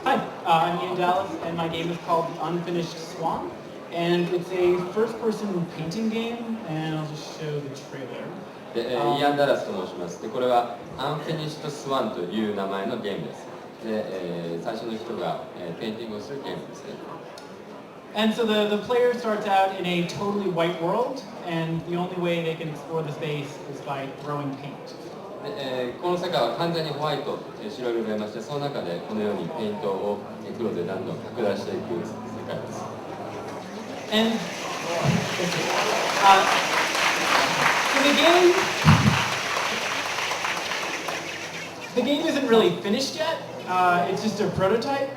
Hi, I'm Ian Dallas, and my game is called The Unfinished Swan, and it's a first-person painting game, and I'll just show the trailer. で、イアン・ダラスと申します。で、これはアンフィニッシュド・スワンという名前のゲームです。で、最初の人が、ペインティングをするゲームですね。And so the player starts out in a totally white world, and the only way they can explore the space is by throwing paint. で、この世界は完全にホワイト、白色がいまして、その中でこのようにペイントを黒でどんどん拡大していく世界です。And so the game isn't really finished yet. It's just a prototype.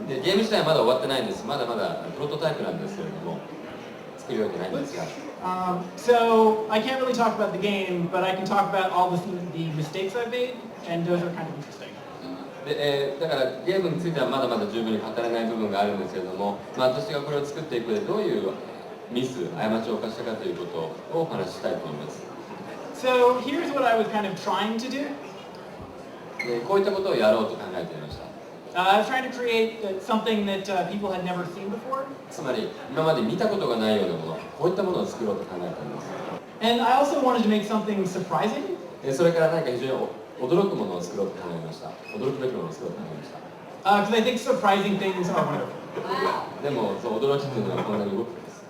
で、ゲーム自体はまだ終わってないんです。まだまだプロトタイプなんですけれども、作り終えてないんですが。So I can't really talk about the game, but I can talk about all the mistakes I've made, and those are kind of interesting. で、だからゲームについてはまだまだ十分に語れない部分があるんですけれども、私がこれを作っていく上でどういうミス、過ちを犯したかということをお話ししたいと思います。So here's what I was kind of trying to do. で、こういったことをやろうと考えていました。I was trying to create something that people had never seen before. つまり今まで見たことがないようなもの、こういったものを作ろうと考えたんです。And I also wanted to make something surprising. それから何か非常に驚くものを作ろうと考えました。驚くべきものを作ろうと考えました。Because I think surprising things are wonderful. でも、そう驚きというのはこんなに動くんです。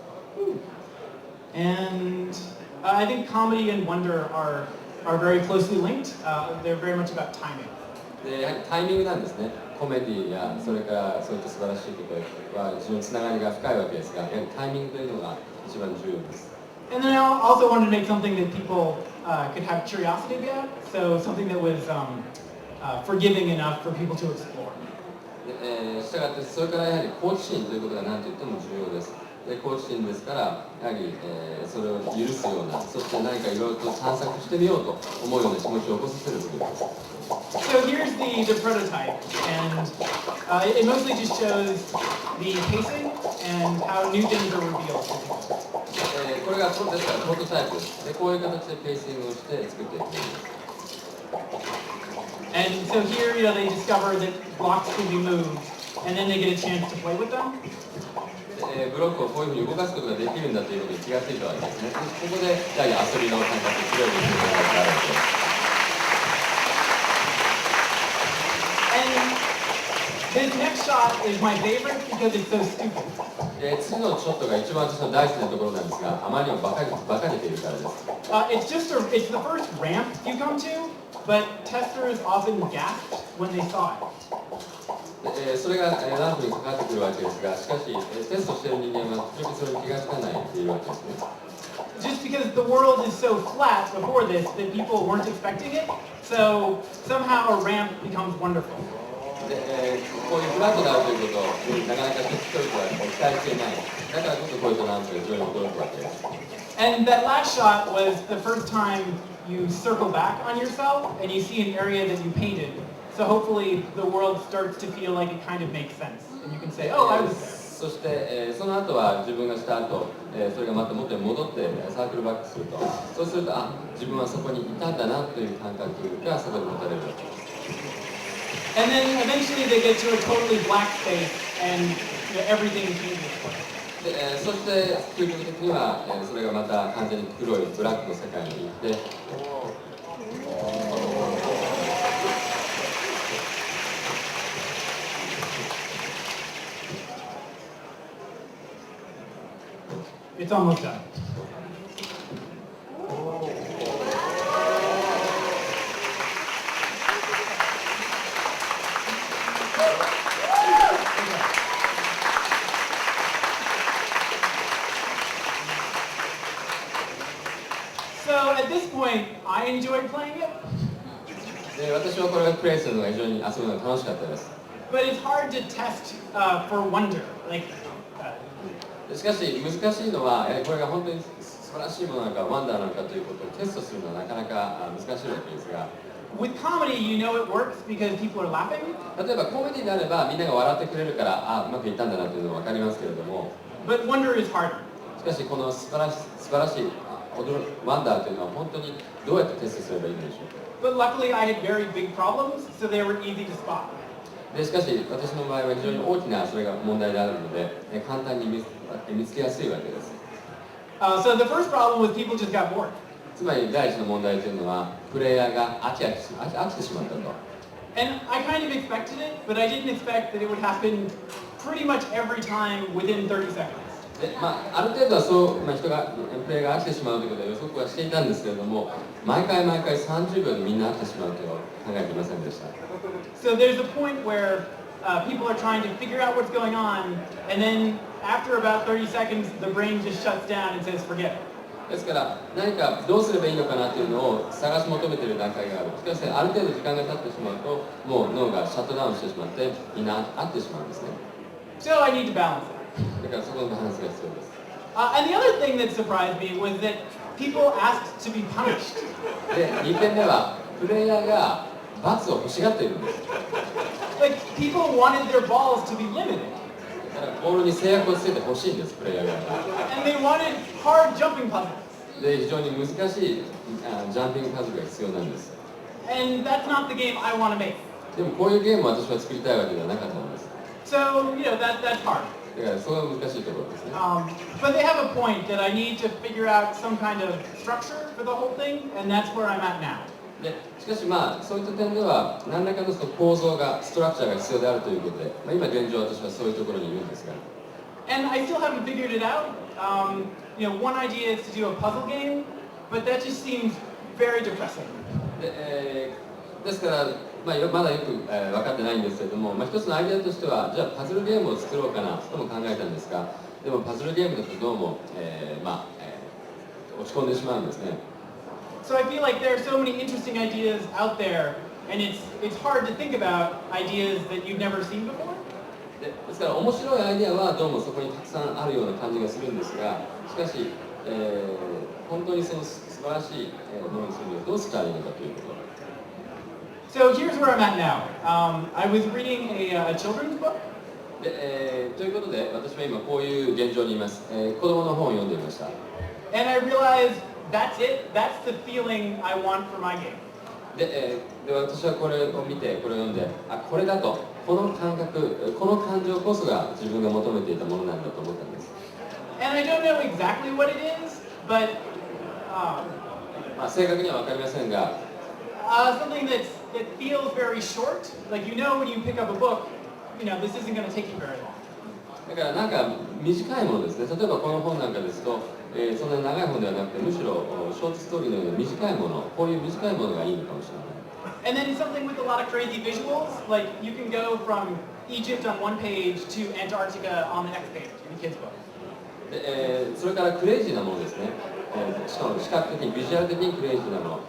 And I think comedy and wonder are very closely linked. They're very much about timing. で、やはりタイミングなんですね。コメディやそれからそういった素晴らしいことは非常につながりが深いわけですが、やはりタイミングというのが一番重要です。And then I also wanted to make something that people could have curiosity about, so something that was forgiving enough for people to explore. したがってそれからやはり好奇心ということが何と言っても重要です。で、好奇心ですからやはり、それを許すような、そして何かいろいろと探索してみようと思うような気持ちを起こさせる部分です。So here's the prototype, and it mostly just shows the pacing and how new things are revealed. これがですからプロトタイプで、こういう形でペーシングをして作っていくんです。And so here, they discover that blocks can be moved, and then they get a chance to play with them. ブロックをこういうふうに動かすことができるんだということに気がついたわけですね。ここでやはり遊びの感覚、広い部分があるわけです。This next shot is my favorite because it's so stupid. 次のショットが一番私の大好きなところなんですが、あまりにもバカげているからです。It's the first ramp you come to, but testers often gasped when they saw it. それがランプにかかってくるわけですが、しかしテストしている人間は時々それに気がつかないというわけですね。Just because the world is so flat before this that people weren't expecting it, so somehow a ramp becomes wonderful. で、こういうフラットであるということになかなか人々は期待していない。だからこそこういったランプが非常に驚くわけです。And that last shot was the first time you circle back on yourself and you see an area that you painted. So hopefully the world starts to feel like it kind of makes sense. And you can say, oh, I was there. そして、その後は自分がした後、それがまた元に戻ってサークルバックすると、そうすると、自分はそこにいたんだなという感覚がそこで持たれるわけです。And then eventually they get to a totally black space and everything changes. で、そして究極的には、それがまた完全に黒いブラックの世界に行って、It's almost done. So at this point, I enjoyed playing it. で、私はこれをプレイするのが非常に遊ぶのが楽しかったです。But it's hard to test for wonder. Like, しかし難しいのは、これが本当に素晴らしいものなのかワンダーなのかということをテストするのはなかなか難しいわけですが、 with comedy, you know it works because people are laughing. 例えばコメディであればみんなが笑ってくれるからうまくいったんだなというのは分かりますけれども、 But wonder is harder. しかしこの素晴らしいワンダーというのは本当にどうやってテストすればいいんでしょうか。But luckily, I had very big problems, so they were easy to spot. でしかし私の場合は非常に大きなそれが問題であるので、簡単に見つけやすいわけです。So the first problem was people just got bored. つまり第一の問題というのはプレイヤーが飽きてしまったと。And I kind of expected it, but I didn't expect that it would happen pretty much every time within 30 seconds. である程度はそう、人がプレイが飽きてしまうということは予測はしていたんですけれども、毎回30秒でみんな飽きてしまうとは考えていませんでした。So there's a point where people are trying to figure out what's going on, and then after about 30 seconds, the brain just shuts down and says, forget it. ですから何かどうすればいいのかなというのを探し求めている段階がある。しかしある程度時間が経ってしまうと、もう脳がシャットダウンしてしまってみんな飽きてしまうんですね。So I need to balance it. だからそこのバランスが必要です。And the other thing that surprised me was that people asked to be punished. で、2点目はプレイヤーが罰を欲しがっているんです。Like people wanted their balls to be limited. だからボールに制約をつけて欲しいんです、プレイヤーが。And they wanted hard jumping puzzles. で、非常に難しいジャンピングパズルが必要なんです。And that's not the game I want to make. でもこういうゲームを私は作りたいわけではなかったんです。So, that's hard. だからそれが難しいところですね。But they have a point that I need to figure out some kind of structure for the whole thing, and that's where I'm at now. でしかしそういった点では何らかのその構造がストラクチャーが必要であるということで、今現状私はそういうところにいるんですが。And I still haven't figured it out. One idea is to do a puzzle game, but that just seems very depressing. ですからまだよく分かってないんですけれども、一つのアイデアとしてはじゃあパズルゲームを作ろうかなとも考えたんですが、でもパズルゲームだとどうも、落ち込んでしまうんですね。So I feel like there are so many interesting ideas out there, and it's hard to think about ideas that you've never seen before. ですから面白いアイデアはどうもそこにたくさんあるような感じがするんですが、しかし、本当にその素晴らしいものにするにはどうしたらいいのかということ。So here's where I'm at now. I was reading a children's book. ということで私は今こういう現状にいます。子供の本を読んでいました。And I realized that's it. That's the feeling I want for my game. で私はこれを見てこれを読んで、これだと、この感覚、この感情こそが自分が求めていたものなんだと思ったんです。And I don't know exactly what it is, but 正確には分かりませんが、something that feels very short. Like when you pick up a book, this isn't going to take you very long. だからなんか短いものですね。例えばこの本なんかですと、そんなに長い本ではなくて、むしろショートストーリーのような短いもの、こういう短いものがいいのかもしれない。And then something with a lot of crazy visuals, like you can go from Egypt on one page to Antarctica on the next page in a kid's book. でそれからクレイジーなものですね。しかも視覚的に、ビジュアル的にクレイジーなもの。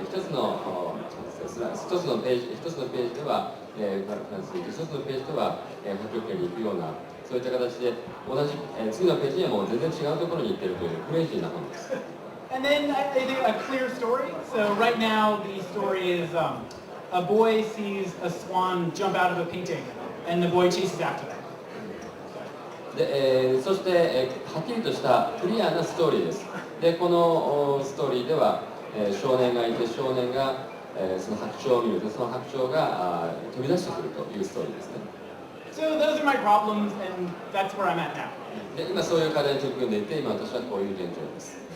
一つのページでは、フランスに行く、一つのページでは、北極圏に行くような、そういった形で同じ、次のページにはもう全然違うところに行っているというクレイジーな本です。And then I think a clear story. So right now the story is a boy sees a swan jump out of a painting, and the boy chases after them. でそして、はっきりとしたクリアなストーリーです。でこのストーリーでは、少年がいて少年が、その白鳥を見るとその白鳥が飛び出してくるというストーリーですね。So those are my problems, and that's where I'm at now. で今そういう課題に取り組んでいて、今私はこういう現状です。